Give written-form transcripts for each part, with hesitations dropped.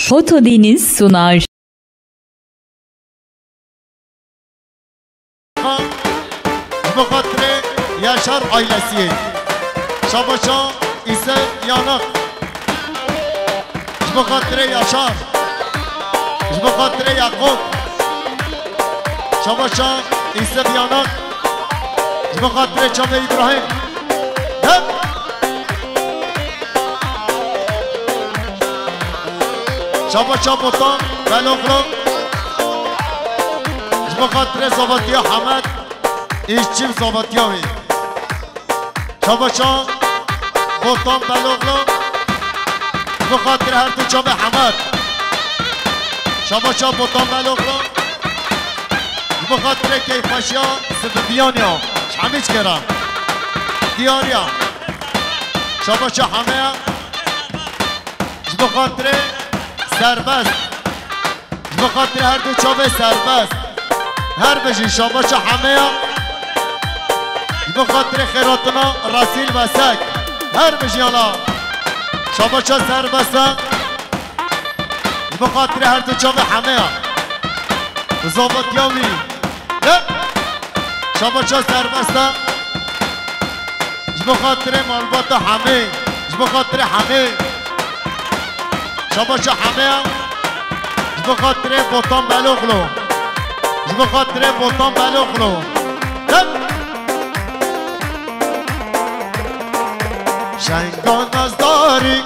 Foto Deniz sunar. Bu kadre Yaşar ailesi Şabaşa ise Yanak bu kadre Yaşar bu kadre Yakup Şabaşa ise Yanak bu kadre Çabe İbrahim hep Şabaşa Botan Beloklu bu kadre Zavatiya Hamed İşçim Zavatiyavi Şabaşa Botan Beloklu bu kadre her du Çabe Hamed Şabaşa Botan Beloklu bu kadre Keyfaşya Sıdıdiyanya Şamiç Keram Diyarya Şabaşa Hameya bu kadre Serbest bu kadre her du Çabe serbest her beşi Şabaşa Hameya bu kadre Khairatına Rasil ve Sek her beşi yana Şabaşa serbest bu kadre her du Çabe Hameya Zavatiyavi Şabaşa serbest bu kadre Malbata Hame bu kadre Hame Şabaşa Hameya bu kadre Botan Beloklu bu kadre Botan Beloklu Şengan azdari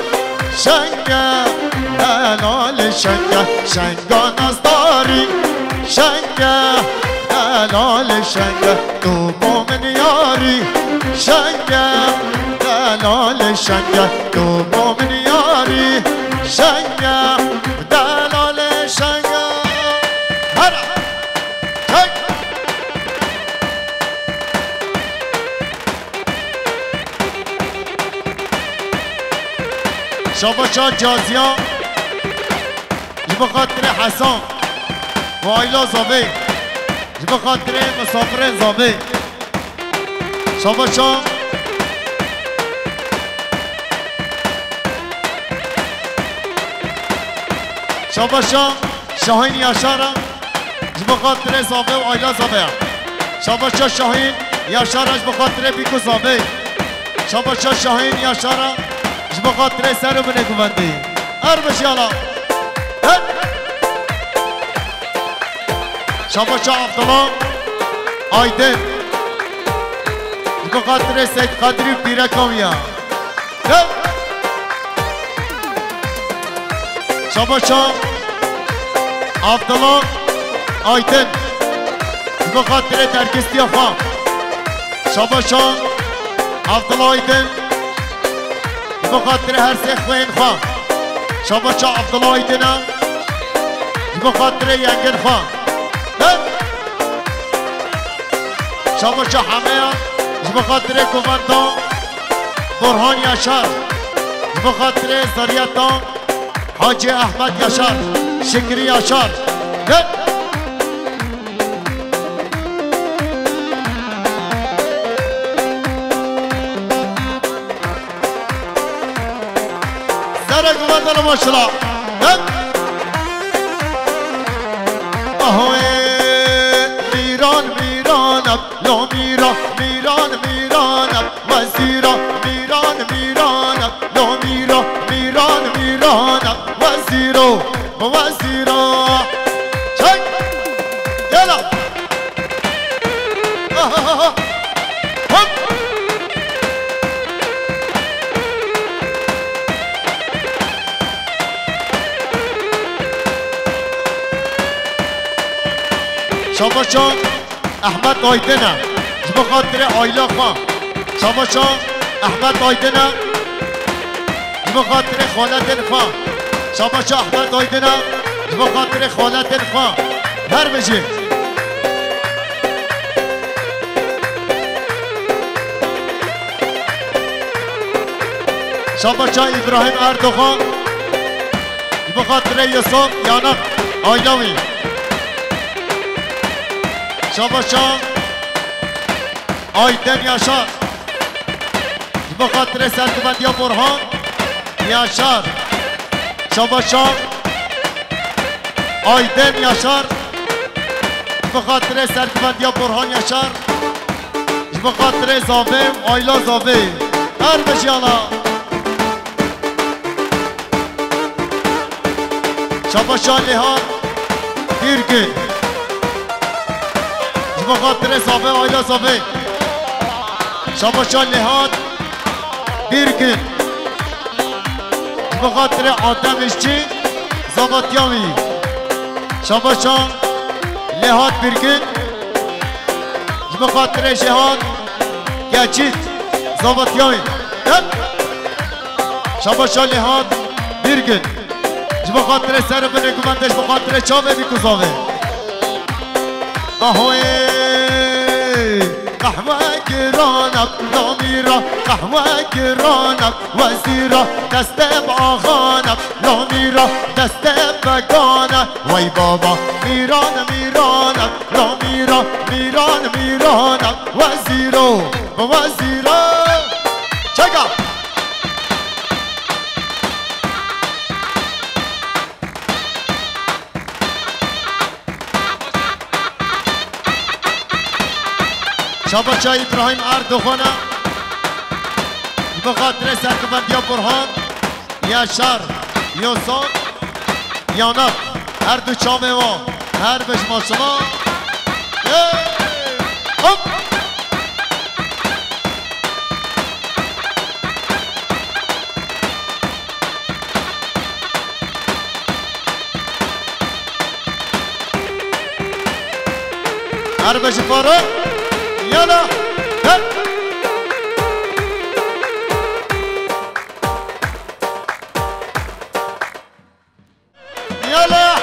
Şenge Helal şenge Şengan azdari Şenge Helal şenge Tu mu'min yari Şenge Helal şenge Tu mu'min yari Şenge Helal şenge Hara Şenge Şabaşa Caziya bu kadre Hasan ve Ayla Zabi bu kadre Misafir Zabi Şabaşa Şabaşa Şahin Yaşar'a bu kadre Zabi ve Ayla Zabi Şabaşa Şahin Yaşar'a bu kadre Biko Zabi Şabaşa Şahin Yaşar'a bu kadre Seru bine güvendi Erbeş yala Şabaşa Abdullah Aydın bu kadre Seyd Kadri Birekamiya Şabaşa Abdullah Aydın bu kadre Terkistiya Khan Şabaşa Abdullah Aydın bu kadre her sekveyin Khan Şabaşa Abdullah Aydın'a bu kadre Yengin Khan Şabaşa Hameya bu kadre Kumandan Burhan Yaşar bu kadre Zariyat'tan Hacı Ahmet Yaşar Şikri Yaşar Zara Kumandan'ı başla Ahoy Miran Miran Lo Miran Miran Miran Vazira Miran Miran Lo Miran Miran Miran Vaziro Vazira Çek Yala Hop Şabaşa Ahmet Aydın'a bu kadre Ayla Khan Şabaşa Ahmet Aydın'a bu kadre Khalatin Khan Şabaşa Ahmet Aydın'a bu kadre Khalatin Khan her beşi Şabaşa İbrahim Erdoğan bu kadre Yusuf Yanak Aylavi Şabaşa Aydın Yaşar bu kadre Serdivendiya Burhan Yaşar Şabaşa آیدن یاشار به خاطر سرکوبندی برهان یاشار به خاطر زاوه آیلا زاوه هر بجیالا شباشان لحان بیرگن به خاطر زاوه آیلا زاوه شباشان لحان بیرگن به خاطر آدمش چی زابطیامی شباشان لحان بیرگن به خاطر جهان گچید زابطیامی شباشان لحان بیرگن به خاطر سر بنگومندش به خاطر چاوه بیکوزاوه آهوی قهوه گرانم لامیرا قهوه گرانم وزیرا دست باغانم لامیرا دست بگانم وای بابا میرانم میرانم لامیرا میرانم میرانم وزیرو وزیرا چگا شاباشا ابراهیم اردوغانه به خاطر سرکوبندی برهان یاشار یوسف یانب هر دو چامه ما هر بش ما شما هر بش پاره يلا هب يلا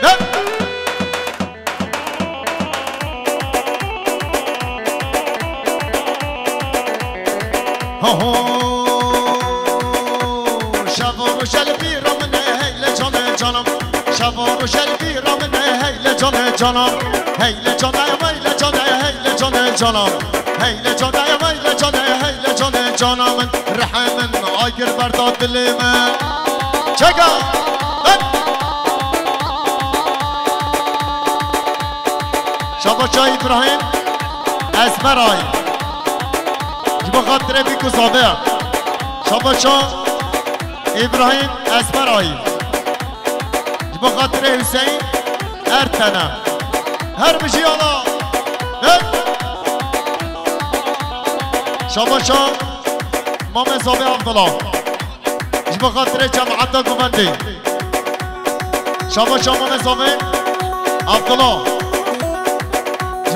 هب هو شباب شلبي رمنا هيل جانا جانم شباب شلبي رمنا هيل جانا جانم هيل جانا هيل جانا هيل جانا جانم هيل جانا هيل جانا هيل جانا جانم رحمن آگر برداد دل من چگا شباشا ابراهیم اسمرای به خاطر بیکو زابه شباشا ابراهیم اسمرای به خاطر حسین ارتنه هر بشی آلا شباشا مام زابه عبدالله به خاطر جماعت گمنده شباشا مام زابه عبدالله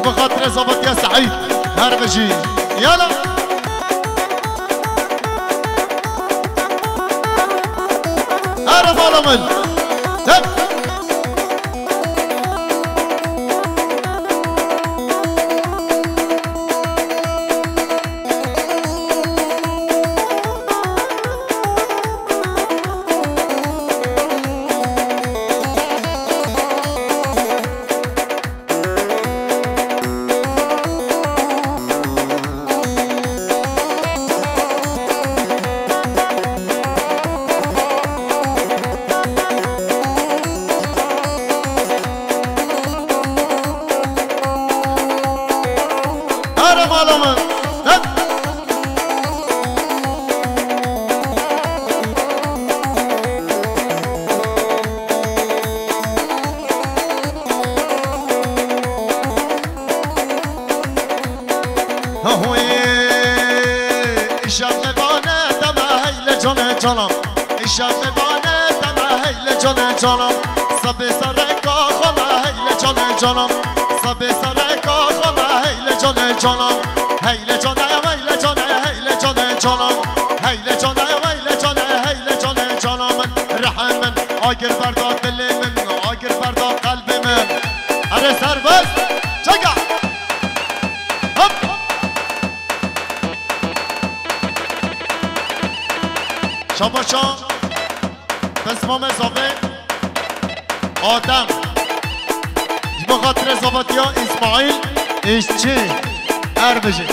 به خاطر زابطی سعید هر بشی یالا هر مالمن جانم سب سر کاخم هیل جان جانم سب سر کاخم هیل جان جانم هیل جان هیل جان هیل جان جانم هیل جان هیل جان هیل جان جانم رحمن آگر برداد دل من آگر برداد قلب من اره سرباز چگا هپ شباشا بسمام زاوه آدم به خاطر زابطیا اسماعیل اشچی اربجه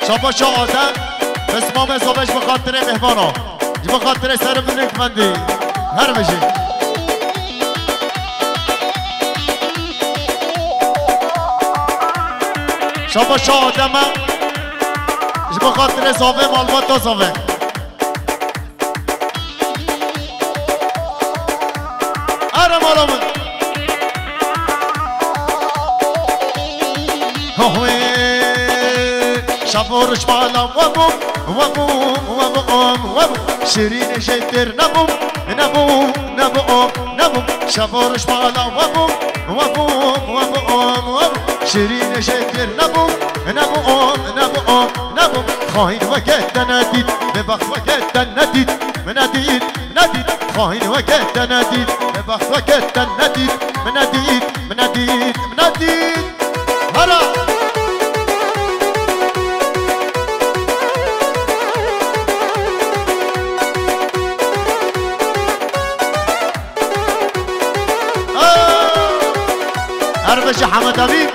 شباشا آدم بسمام زابش به خاطر مهمانا جبا خاطر سر منك مندي هر بشي شابا شاه آدمه جبا خاطر صافه مالباتا صافه اره مالا من شابورش مالا وابو وابو وابو وابو شيرين شتر نبو نبو نبو نبو شابورش مالا وابو وابو وابو وابو شيرين شتر نبو نبو نبو نبو خاين وقت نديد ببخت وقت نديد نديد نديد خاين وقت نديد ببخت وقت نديد نديد نديد نديد هلا هربش حمد حبيب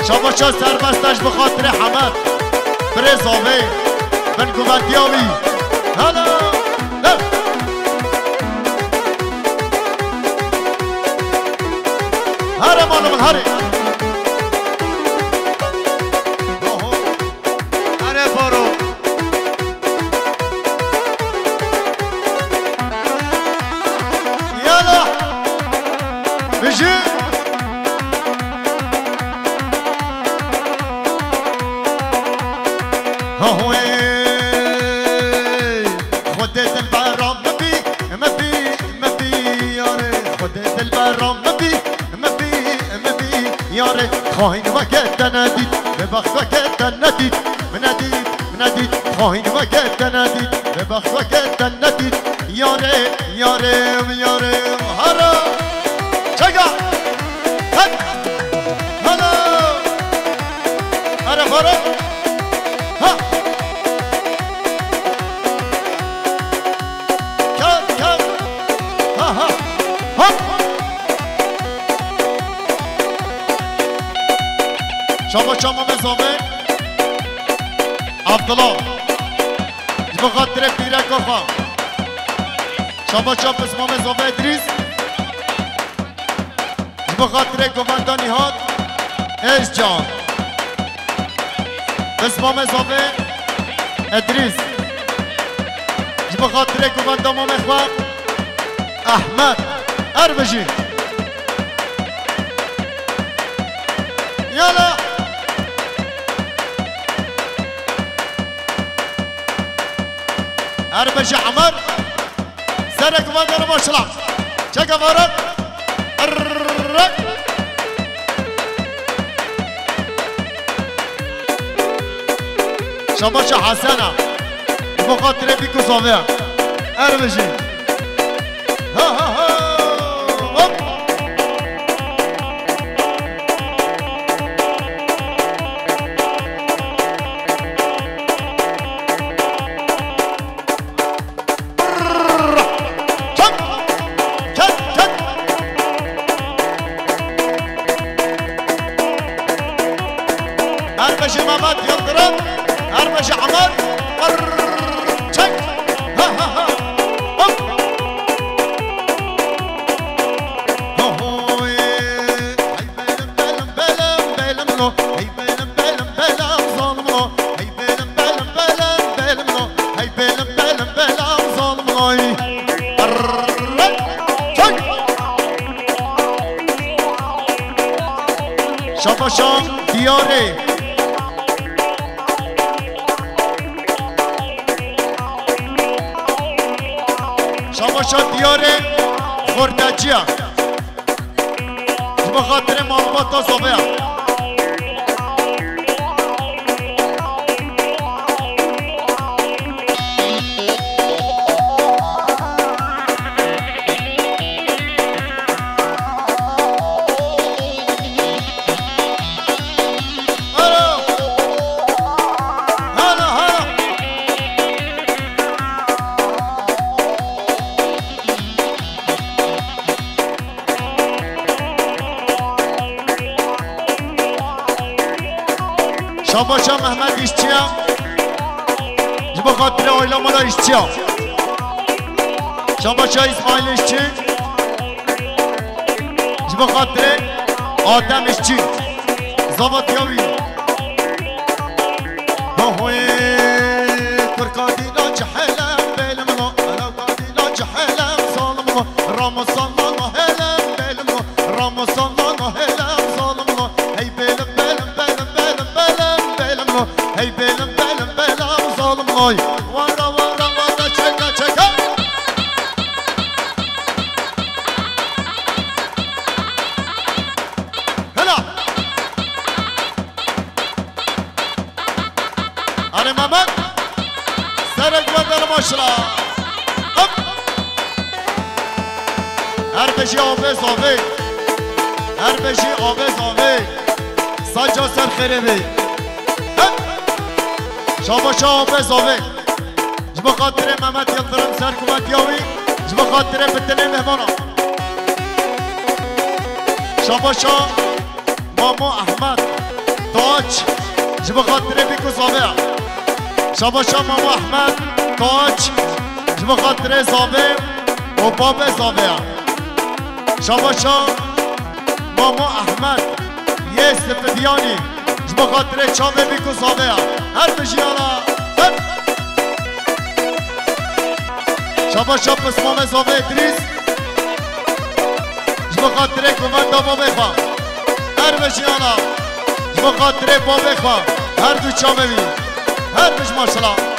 شاباشا سربستش بخاطر حمد برزاوه بن گوبندیاوی هلا هره مالا من هره هره بارو يلا بيجي هو خدت البرام مبي مبي مبي ياري خدت البرام مبي مبي مبي ياري خاين وقت نديد ببخت وقت نديد نديد نديد خاين وقت نديد ببخت وقت نديد ياري ياري ياري هرا چگا هد هلا هرا هرا ها كم كم ها ها ها شما شما مزامه عبدالله بخاطر پیرک آخا شما شما اسمام مزامه ادریس بخاطر گوندانی هات ایش جان اسمام مزامه ادریس بخاطر گوندام مخواه احمد اربجی يلا اربجي عمر سرك بدر مشلع شكا فرق الرق شباشا حسنة مخاطرة بيكو صافية اربجي ها ها ها اربجي مامات يضرب اربجي عمر شك ها ها ها هو هي بلم بلم بلم لو هي بلم بلم بلم ظالم لو هي بلم بلم بلم بلم لو هي بلم بلم بلم ظالم لو شك شاباشا دياري شاباشا دیار خردجیه بخاطر مالباتا صابه شاباشا محمد اشتیا جبا خاطر آیلا مالا اشتیا شاباشا اسماعیل اشتی جبا خاطر آدم اشتی زبط یاوی باهوی ترکادینا جحلم بلمنو الاکادینا جحلم ظالمنو راموسانا هلم بلمنو راموسانا هلم ظالمنو هی بلم بلم بلم بلم بلم بلمنو هی بلم بلم بلم ظالمنو وارا وارا وارا چکا چکا هلا اره محمد سرک بدر ماشلا هر بشی آبه زاوه هر بشی آبه زاوه سجا سر خیره بی شاباشا آبه زاوه جبا خاطره محمد یلدرم سر کومت یاوی جبا خاطره بتنه مهمانا شاباشا مامو احمد تاج جبا خاطره بیکو زاوه شاباشا مامو احمد تاج جبا خاطره زاوه و باب زاوه شاباشا مامو احمد یه سفدیانی جبا خاطره چاوه بیکو زاوه هر بجیانا شاباشا پس مامه زاوه ادریس جبا خاطره کماندا بابه خواه هر بجیانا جبا خاطره بابه خواه هر دو چاوه بی هر بج ماشالله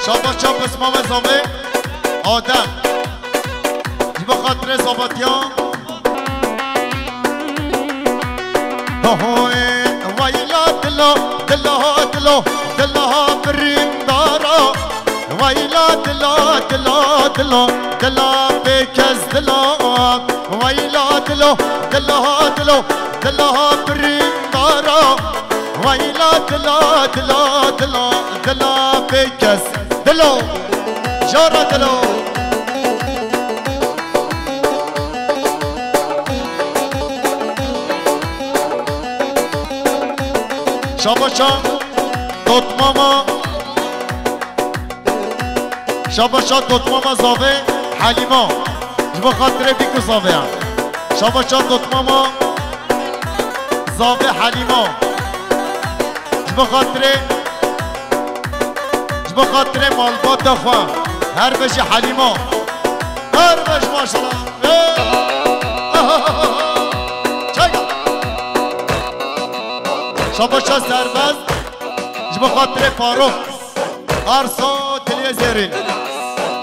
شاباشا پس مامه زاوه آدم جبا خاطر زابطیان ویلا دلا دلا دلا دلا بریم دارا ویلا دلا دلا دلا دلا بکز دلا ویلا دلا دلا دلا دلا بریم دارا ویلا دلا دلا دلا دلا بکز دلو جارا دلو شاباشا دوت ماما شاباشا دوت ماما زاوه حلیما جبا خاطره بیکو زاوه شاباشا دوت ماما زاوه حلیما جبا خاطره بخاطر مالبات خواه هر بش حلیما هر بش ماشالله شاباشا سربست بخاطر فاروق ارسا دلیه زیرین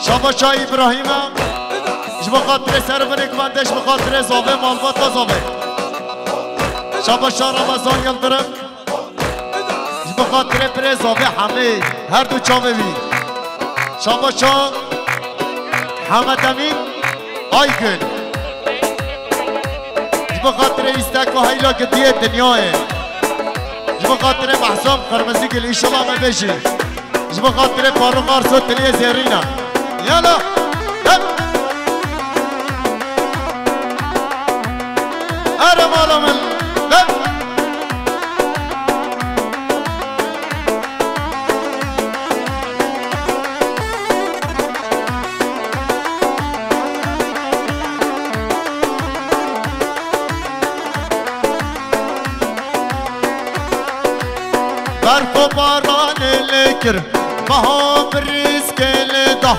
شاباشا ابراهیم بخاطر سربرک بندش بخاطر زاوه مالبات زاوه شاباشا رمضان یلدرم بخاطر پر زاوه همه هر دو چاوه بی شاباشا حمد امین آیگل بخاطر ایستک و حیلا که دیه دنیاه بخاطر محسام قرمزی گل ایشالا همه بشی بخاطر فاروق ارسو تلیه زیرینا یالا اره مالا من برف و باران لکر بها بریز کلدا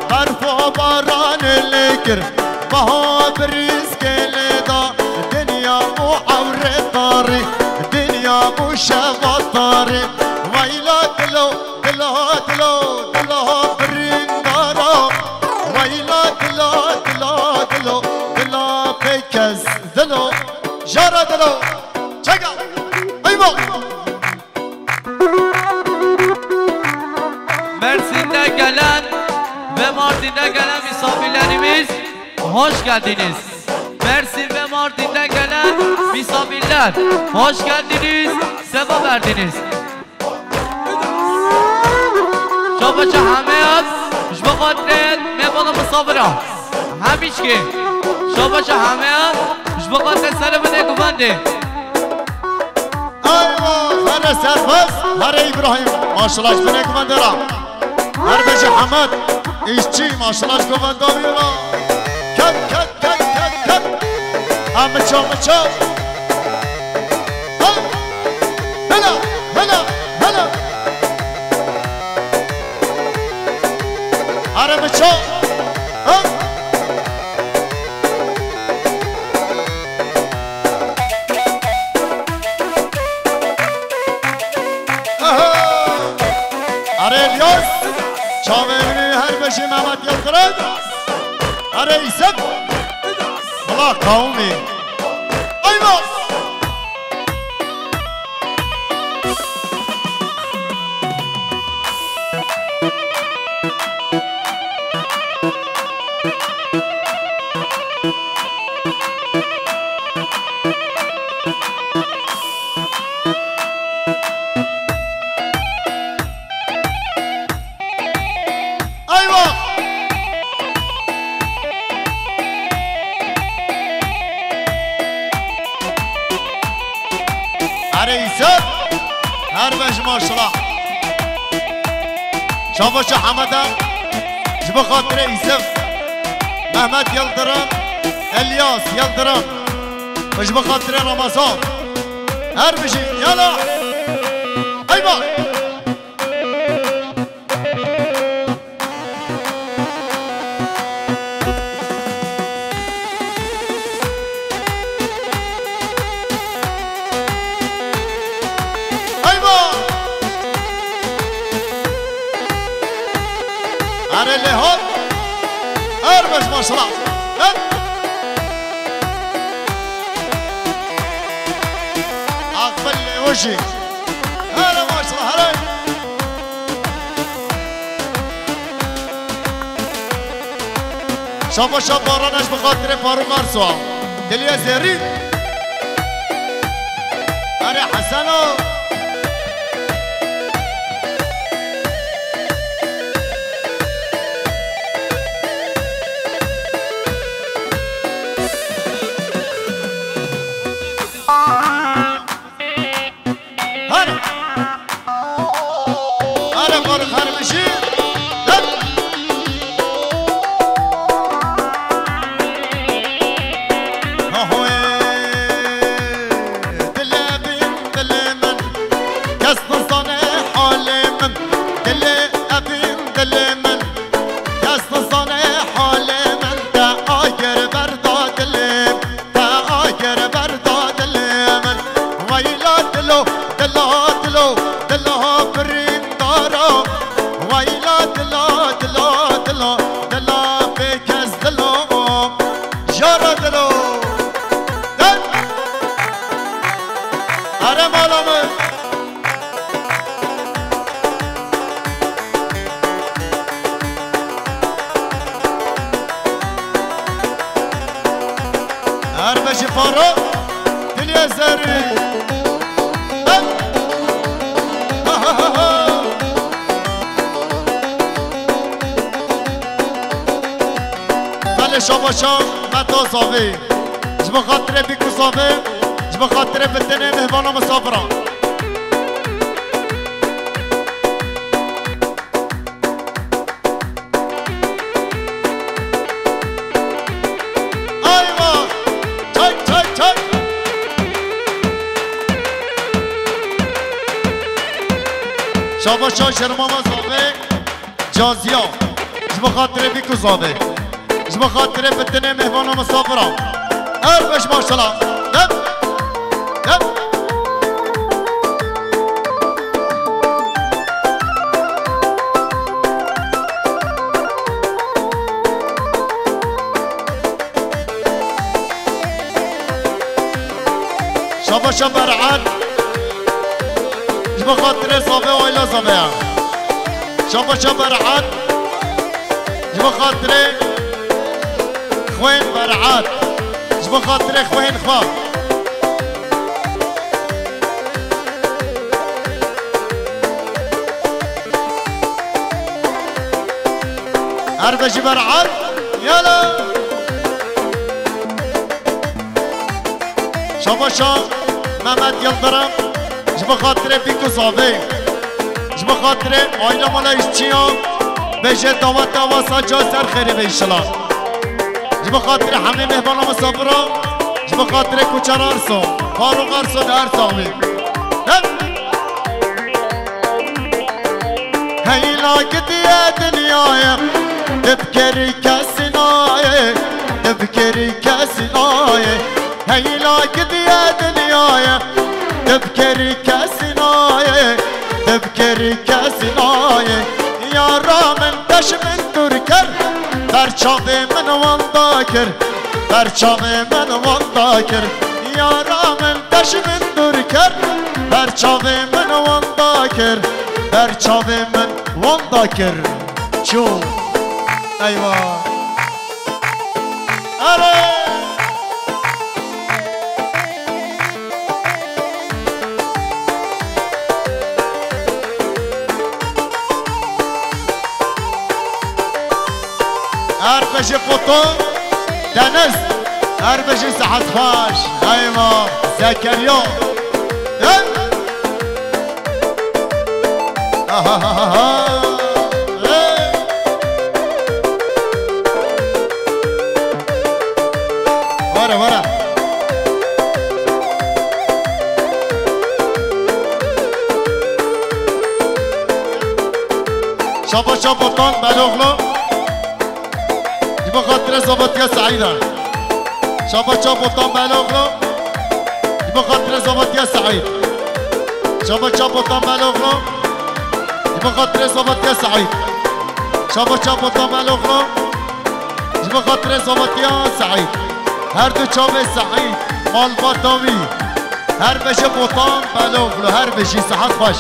برف و باران لکر بها بریز کلدا دنیا مو عورت داری دنیا مو شوات داری ویلا دلو دلو دلو دلو برین دارا ویلا دلو دلو دلو دلو پیکز دلو جارا دلو چگا ایمو Mersin'de gelen ve Mardin'den gelen misafirlerimiz hoş geldiniz. Mersin ve Mardin'den gelen misafirler hoş geldiniz, sefa verdiniz. Şabaça hamiyat, jbaqatret mebana misafira. Hamiçki, şabaça hamiyat, jbaqatret sarabine güvende. Ayva, hare serfaz, hare İbrahim. Maşallah bine güvendera. Her beşi Hamad, işçi maşallah güvendera. Kat. Amıça. Hela. Aramıça. Are Elias, Çavevini her beşi Mehmet Yıldırım. Are İsem. Allah kavmi. Ayva. Maşallah. Şabaşı Hamada, Cibakatire İsem, Mehmet Yıldırım, Elias Yıldırım, Cibakatire Ramazan. Her bir şey, yala. Ayva. Arele hop, erbeş maşallah. Akbel vuşi, hele maşallah hele. Şabaşa baranaj bıkatire Faruk Arsuğa, Diliye Zerrin. Are Hasano. شاباشا متا صافي جب خاطر بيكو صافي جب خاطر بدنا مهوانا مسافرة ايوه تاي شاباشا شرماما صافي جازيا جب خاطر بيكو صافي جب خاطر بدنا مهوانا مسافرة اربش ما شاء الله دب شاباشا برعان جب خاطر صافي وإلا صافي شاباشا برعان جبا خاطره خوين برعات جبا خاطره خوين خواه أربجي برعات يلا شاباشا محمد يلدرم جبا خاطره بيكو صافي جبا خاطره آيلا مالا إشتيا بجه دعوت دواسا جا سر خیره به ایشلا جبا خاطر همه مهبانا مسافرا جبا خاطر کوچر ارسو فاروق ارسو در سامی هیلا گدیه دنیای تبکری کسی نایه تبکری کسی نایه هیلا گدیه دنیای تبکری کسی نایه تبکری کسی نایه یارا من دش من دور کر برچاوه من واندا کر برچاوه من واندا کر یارا من دش من دور کر برچاوه من واندا کر برچاوه من واندا کر چو ایوا آره أربجي قطن دنس أربجي سحت فاش أيما زكريا ورا ورا شابا شابا طن بلوغلو بخاطر زبطية سعيدة شابا شابا طن بلوغلو بخاطر زبطية سعيد شابا شابا طن بلوغلو بخاطر زبطية سعيد شابا شابا طن بلوغلو بخاطر زبطية سعيد هر دو شابه سعيد مال بطاوي هر بشه بطان بلوغلو هر بشي صحت خوش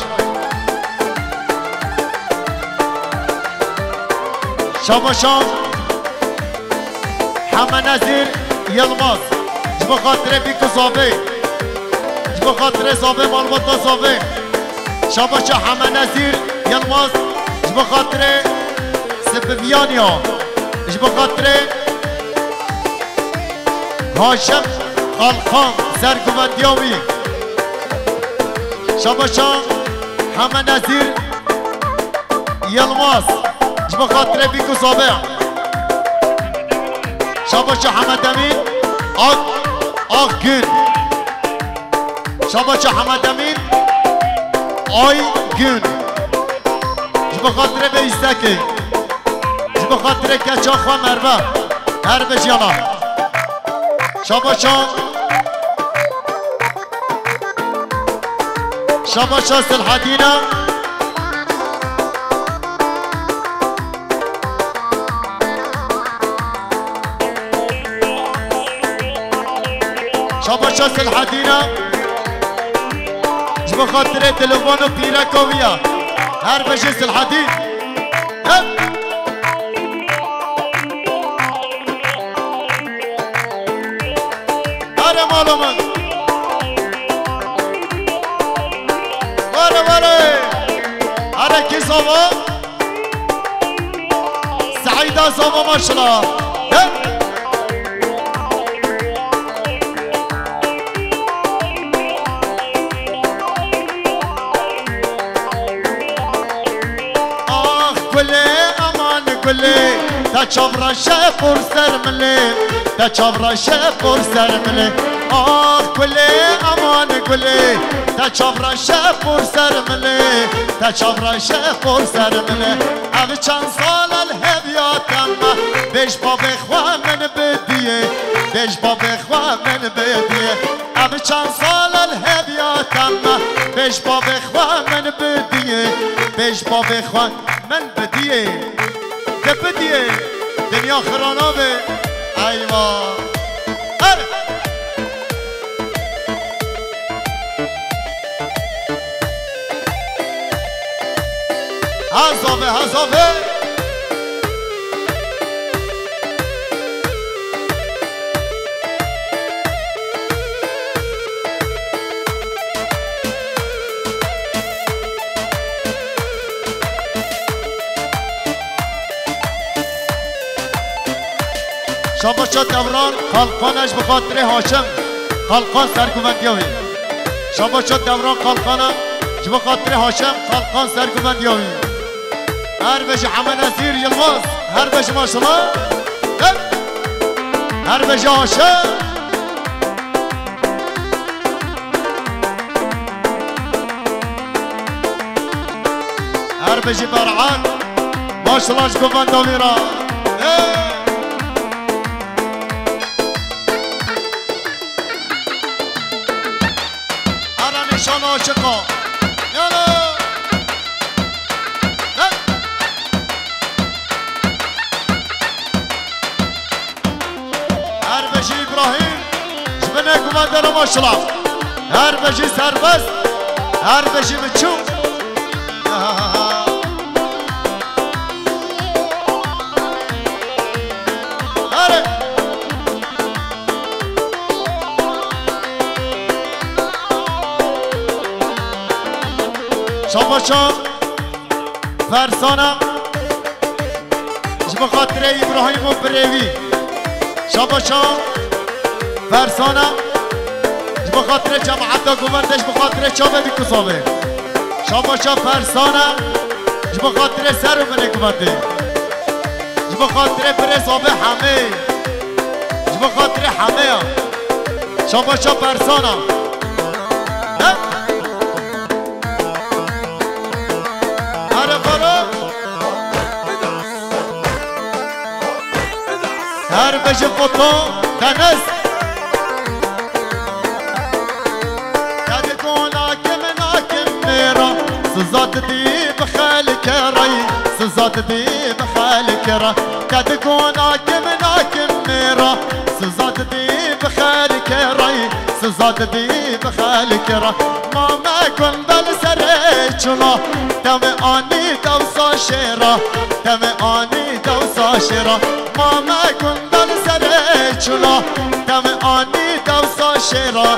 شابا شام حما نزير يلماس جبا خاطره بيكو صافي جبا خاطره صافي مالبطة صافي شاباشا حما نزير يلماس جبا خاطره سبفيانيا جبا خاطره هاشم خالقان سرقوة دياوي شاباشا حما نزير يلماس جبا خاطره بيكو صافي شاباشا حمد امين آق گün شاباشا حمد امين آی gün جبا خاطره به ایستکی جبا خاطره کچا خواه مروه هر بجیانا شاباشا شاباشا سلحدینا شاباشا سلحدينا جبا خاطره تلفونو بيراكويا هر بجي سلحدين هر مالو من ورا هر كي صوبا سعيدة صوبا ما شاء الله كلي تشبر الشفور سرملي تشبر الشفور سرملي كلي امان كلي تشبر الشفور سرملي تشبر الشفور سرملي ابي چند سال الهدياتم بيش باب اخوان من بديه بيش باب اخوان من بديه ابي چند سال الهدياتم بيش باب اخوان من بديه بيش باب اخوان من بديه بديه دنيا خرانابه ايوا هزابه شاباشا دوران خلقانش بخاطر هاشم خلقان سرگومندیاوی شاباشا دوران خلقانم بخاطر هاشم خلقان سرگومندیاوی هر بشه حمد نصیر یلماز هر بشه ماشالله هر بشه هاشم هر بشه برعان ماشالله شگومندیاوی را نشان عاشقا یالا هر بشی ابراهیم جبنه کماندر ماشالله هر بشی سربست هر بشی مچون شاباشا فرسانم بخاطر ابراهیم و بریوی شاباشا فرسانم بخاطر جماعت گوندش بخاطر چابه بی کسابه شاباشا فرسانم بخاطر سر و منه گونده بخاطر برسابه همه بخاطر همه شاباشا فرسانم هر بشه فوتو دنس کدکون آکم ناکم میرا سزاد دی بخالک رای سزاد دی بخالک را کدکون آکم ناکم میرا سزاد دی بخالک رای سزاد دی بخالک را ما کن بل سر چلا دم آنی دوسا شیرا دم آنی دوسا شیرا ما کن بل سر چلا دم آنی دوسا شیرا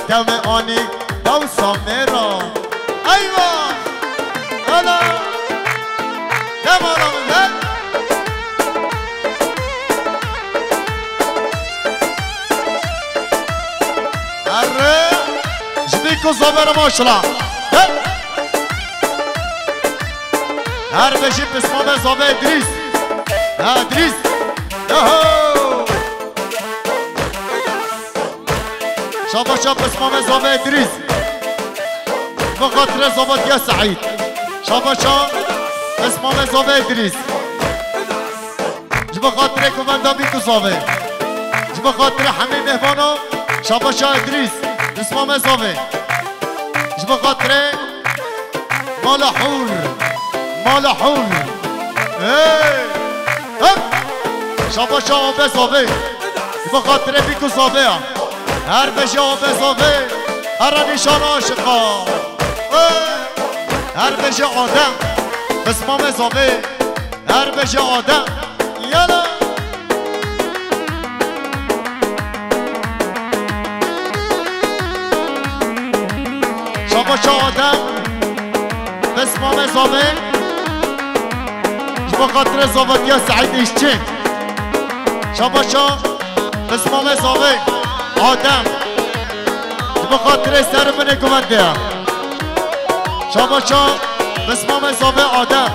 دم آنی دوسا میرا ایوا هلا دم آنم اره جبیکو زبر ماشلا هر بشی بسمام زابه ادریس ادریس شاباشا بسمام زابه ادریس بخاطر زابط یا سعید شاباشا بسمام زابه ادریس بخاطر کماندا بیتو زابه بخاطر همه مهمانو شاباشا ادریس بسمام زابه بخاطر مال حور مال حور شاباشا آبه زابه بخاطر بیکو زابه هر بشه آبه زابه هر نشان عاشقا هر بشه آدم بسمام زابه هر بشه آدم یالا شاباشا آدم بسمام زابه بخاطر زابطیا سعید ایشچه شاباشا بسمام زابه آدم بخاطر سر من گونده شاباشا بسمام زابه آدم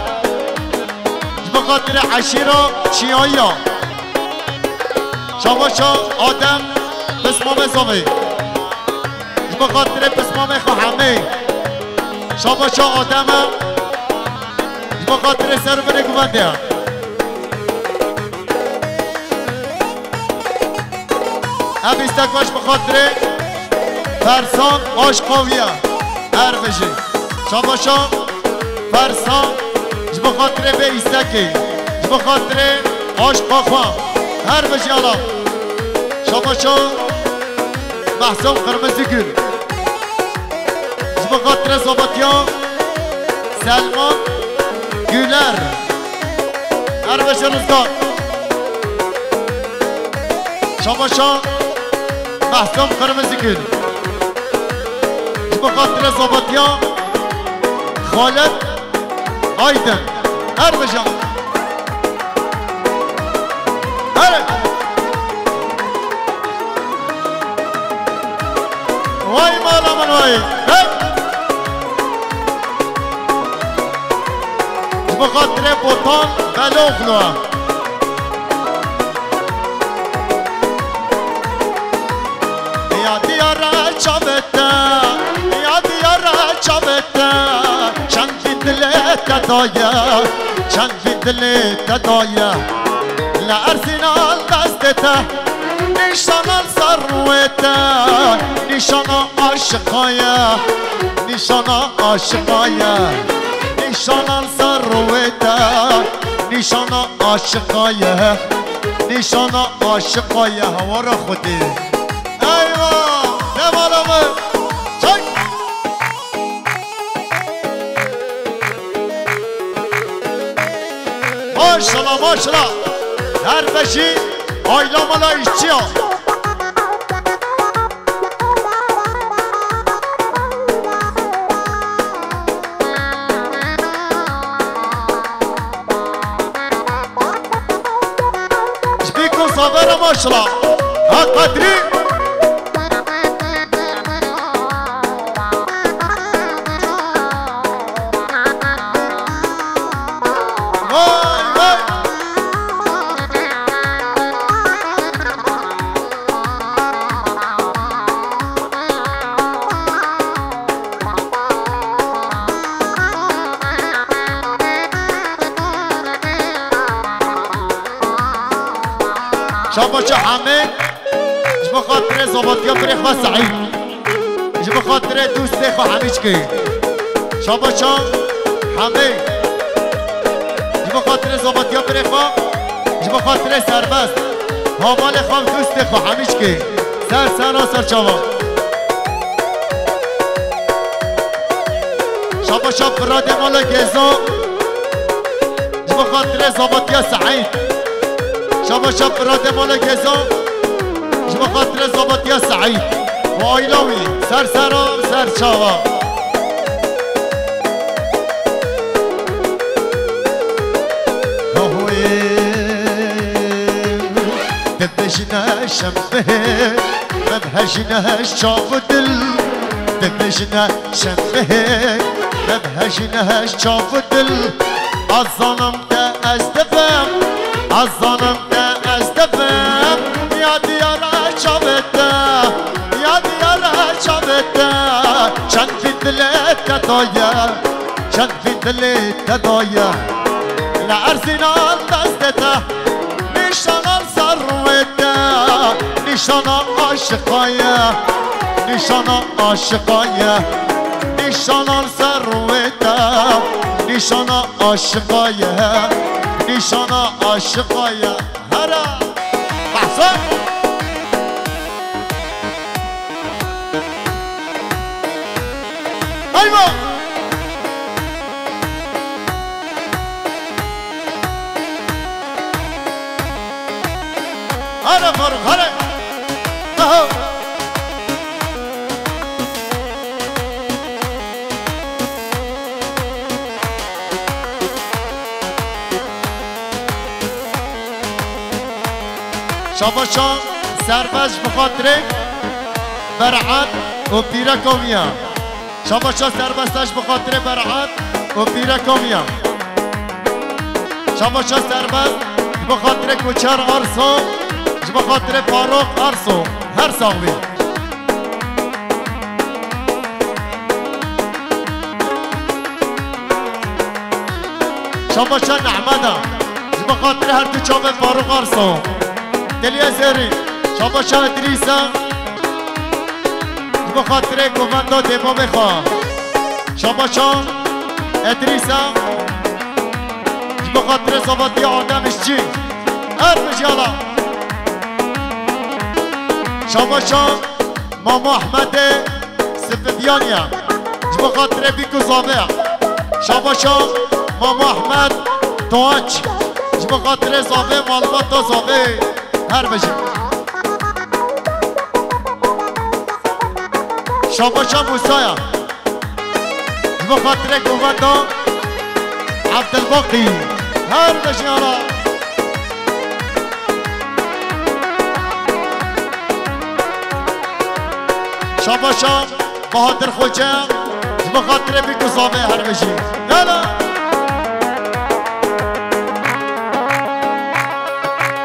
بخاطر عشیرا چیایا شاباشا آدم بسمام زابه بخاطر بسمام خواهمه شاباشا آدم بخاطر سر من گونده اب استکواش بخاطر فرسان آشقاویه هر بشه شاباشا فرسان بخاطر به استکی بخاطر آشقاخواه هر بشه الله شاباشا محسوم قرمزی گل بخاطر زابطیا سلمان گولر هر بشه روزگار شاباشا محسوم قرمزی گل بخاطر زابطیا خالد آیدن هر بشه هر بالای بخاطر بوتان بلوغلو یا دیاره چابته یا دیاره چابته چند دلت دایه چند دلت دایه لارسنال دستته نشان سروته نشان عاشقایه نشان عاشقایه نشان سروته نشان عاشقایه نشان عاشقایه هوا را خودی ایوا نمالمه چک ماشالله ماشالله هر بشی آیلا مالا ایشچی ها جبیکو صابر ماشالله ها قدری شاباش حمید جب خاطر زبادیا برخوا سعید جب خاطر دوست خو حمیج کی شاباش حمید جب خاطر زبادیا برخوا جب خاطر سربست حوال خام دوست خو حمیج کی سر سر سر چاوا شاباش براد مالا گزا جب خاطر زبادیا سعید شاباش براد مالا گزان جب خاطر زبادیا سعید و آیلاوی سر سرا سر چاوا دبشنا شنبه مبهجنا شاف دل دبشنا شنبه مبهجنا شاف دل azanım da ezdefem azanım da ezdefem ya diyara çavette ya diyara çavette çan fidlete doya çan fidlete doya la arsinan destete nişanan sarvete nişana aşıkaya nişana aşıkaya nişanan sarvete nişana aşıkaya nişana aşıkaya hara bahsan ayva hara Faruk hara aha شاباشان سرباز بخاطر برعات و پیرکومیا شاباشان سربازش بخاطر برعات و پیرکومیا شاباشان سرباز بخاطر کوچر آرسو بخاطر فاروق آرسو هر ساوی شاباشان احمده بخاطر هر تو چاوه فاروق آرسو دلیا زری شاباشا ادریسا بخاطر گواندا دیما بخوا شاباشا ادریسا بخاطر زبادی آدمش چی هر مجالا شاباشا ماما احمد سفیدیانیا بخاطر بیکو زابه شاباشا ماما احمد تواج بخاطر زابه معلومات تا زابه هر بجی شاباشا موسایا بخاطر گواندا عبدالباقی هر بجی آرا شاباشا بهادر خوجه بخاطر بیکو صابه هر بشی یالا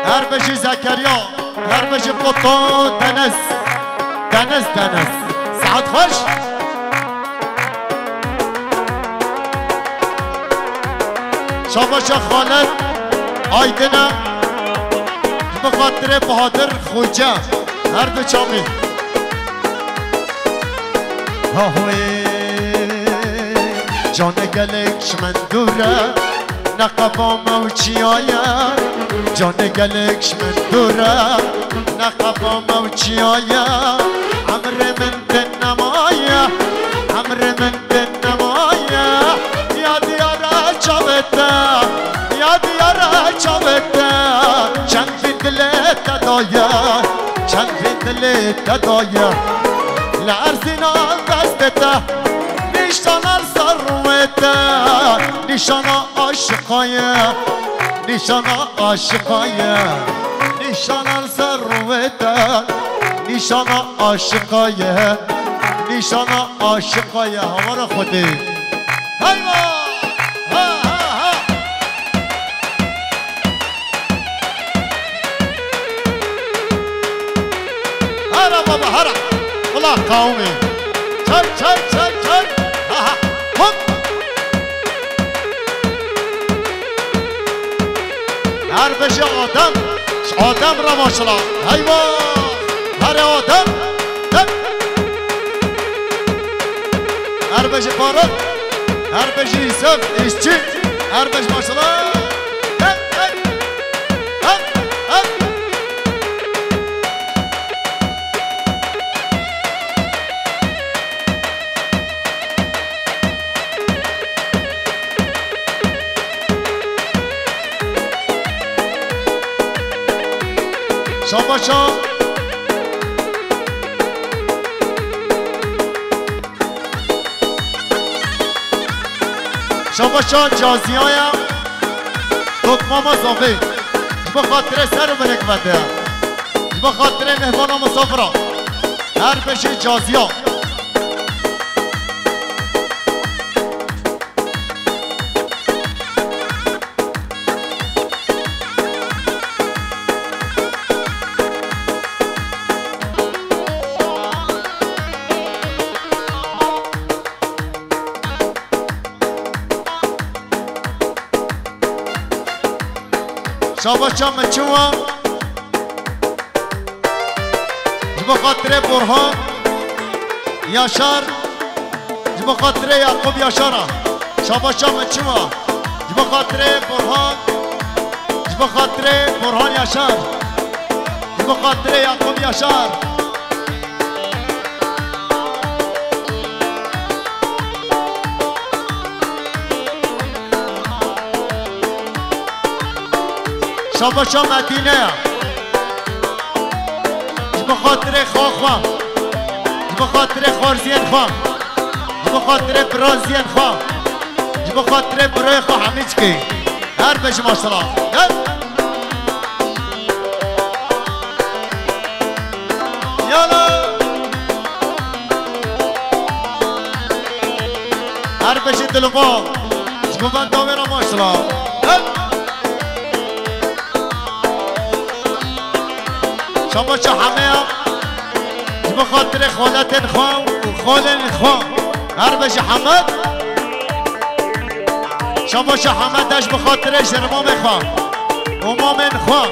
هر بشی زکریا هر بشی قطا دنس سعد خوش شاباش خالد آیدنه بخاطر بهادر خوجه هر دو چامی هاوی جان گلکش من دوره نقبا موچی آیا جان گلکش من دوره نقبا موچی آیا عمر من دن نمایا عمر من دن نمایا یا دیارا چاوتا یا دیارا چاوتا چند فی دلت دایا چند فی دلت دایا لعرزنا دستتا نشانه سروته نشانه عاشقایه نشانه عاشقایه نشانه سروته نشانه عاشقایه نشانه عاشقایه هوار خودی هیوا ها ها ها هرا بابا هرا والله قومي چل هر بشه آدم را ماشالله هیوا هر آدم هر بشه فارغ هر بشه یوسف ایشچی هر بشه ماشالله شاباشا شاباشا جازی هایم دکماما زافه بخاطر سر برک بده بخاطر مهمان و مسافران هر بشه جازی ها شاباشا مچوان بخاطر برهان یاشار بخاطر یعقوب یاشارا شاباشا مچوان بخاطر برهان بخاطر برهان یاشار بخاطر یعقوب یاشار شاباشا مدینه بخاطر خواخوام بخاطر خارزین خوام بخاطر برازین خوام بخاطر برای خواه همیچ که هر بشه ماشالله یالا هر بشه دلوان جبوان داویرا ماشالله شاباشا همه بخاطر خالتن خواه و خالن خواه هر بشه حمد شاباشا حمدش بخاطر شرمام خواه و مامن خواه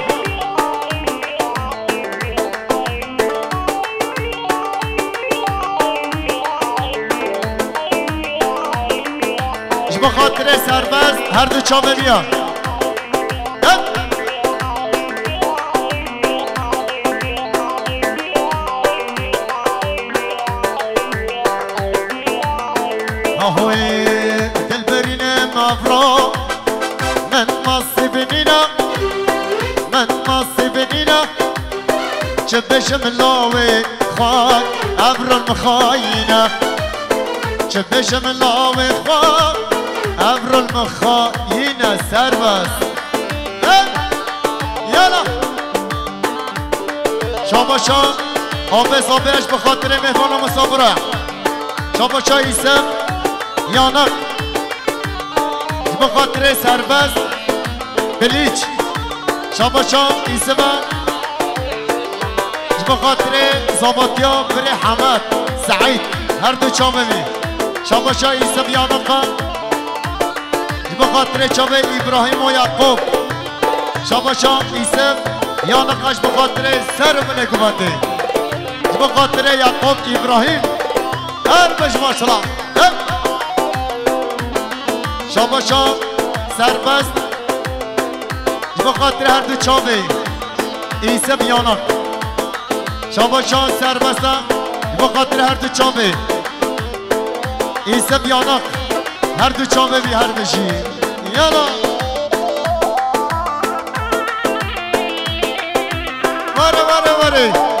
بخاطر سربز هر دو چاوه بیا هوي دلبرينا مافرو من مصيبنينا من مصيبنينا شبش ملاوي خان عبر المخاينة شبش ملاوي خان عبر المخاينة سربس يلا شاباشا حافظ حافظ بخاطر مهمان و مسافره شاباشا ایسم یانق بخاطر سربست بلیچ شاباشا ایسم بخاطر زابطیا بر حمد سعید هر دو چامه بی شاباشا ایسم یانقا بخاطر چامه ابراهیم و یعقوب شاباشا ایسم یانقاش بخاطر سر من کمانده بخاطر یعقوب ابراهیم هر بش ماشالله شاباشا سربست بخاطر هر دو چامه ایسم یانق شاباشا سربست بخاطر هر دو چامه ایسم یانق هر دو چامه بی هر بشی یالا واره واره واره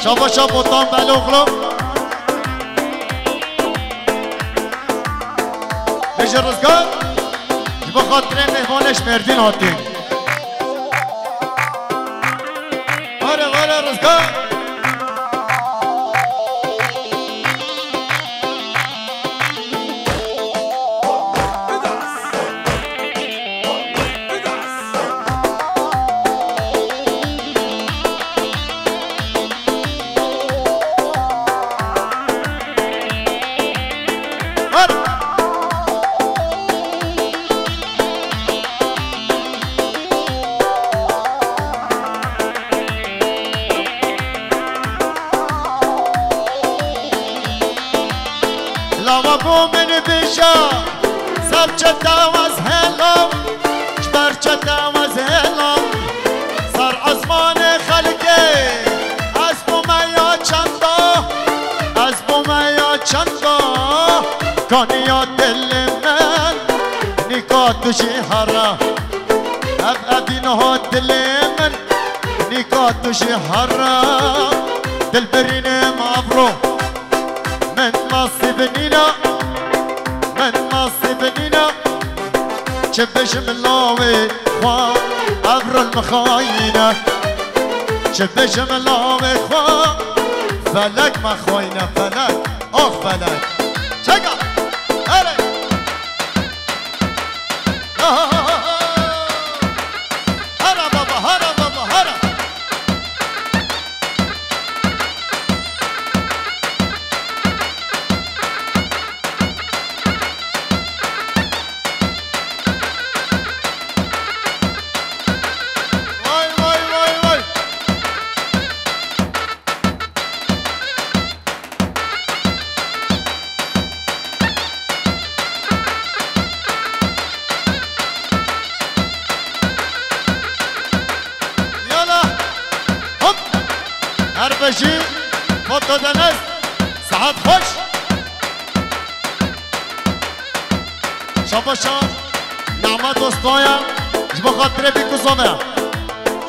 شاباشا بطان بلوغلو بشه رزگار بخاطر مهمانش مردین هاتیم واره واره رزگار لامو من بشا سب چتام از هلام جبر چتام از هلام سر عزمان خلقه از بومیا چندا از بومیا چندا کانیا دل من نکاتشی هرا اب ابین ها دل من نکاتشی هرا دل برین مابرو من نصيب نينا من نصيب نينا شبش ملاوي خوا عبر المخاينة شبش ملاوي خوا فلك ما خوينا فلك اخ فلك شقا هلا هلا بابا هلا بابا هلا بشی خود دادن است ساعت خوش شاباشا نعمت دوستایم جبا خاطره بیکوزامه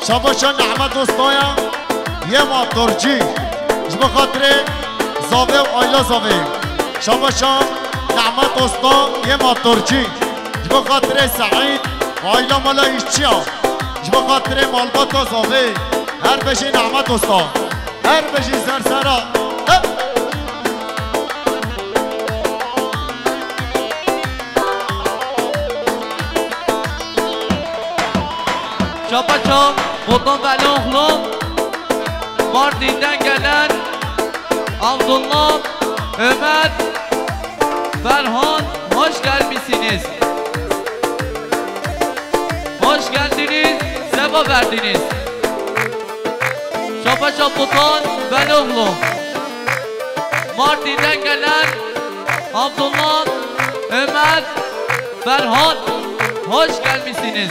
شاباشا نعمت دوستایم یه ما ترجی جبا خاطره زاوه و آیلا زاوه شاباشا نعمت دوستا یه ما ترجی جبا خاطره سعید و آیلا مالا ایشچیا جبا خاطره مالباتا زاوه هر بشی نعمت دوستا هر بشی سرسرا Şapaçam, Botan ve Oğlum Mardin'den gelen Abdullah, Ömer, Ferhan hoş gelmişsiniz. Hoş geldiniz, sefa verdiniz. Şapaçam, Botan ve Oğlum Mardin'den gelen Abdullah, Ömer, Ferhan hoş gelmişsiniz.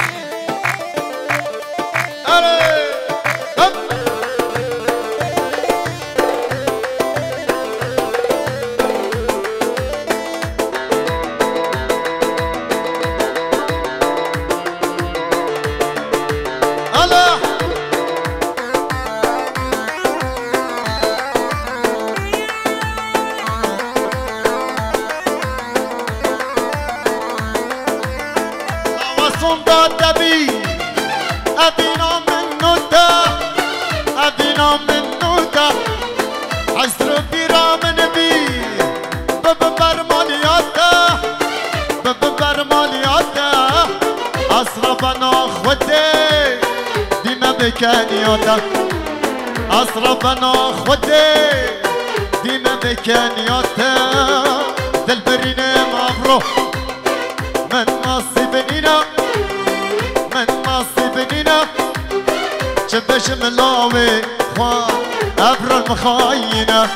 بکنیاتا اصرفنا خودی دیم بکنیاتا دل برینه مبرو من نصیب نینا من نصیب نینا چه بشم لاوی خواه ابران مخاینه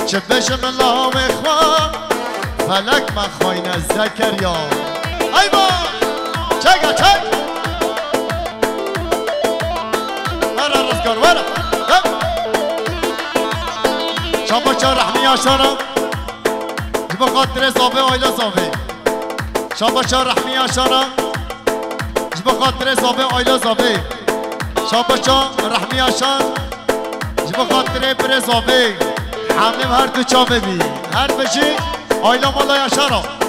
چه بشم لاوی خواه فلک مخاینه زکریا ای با چگه چگ ورا رزگار ورا شابا چا رحمی آشارم جبا خاطر صافه آیلا صافه شابا چا رحمی آشارم جبا خاطر صافه آیلا صافه شابا چا رحمی آشار جبا خاطر بر صافه حمیم هر دو چا ببی هر بشی آیلا مالا آشارم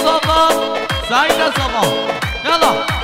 صافا سعيدة صافا يلا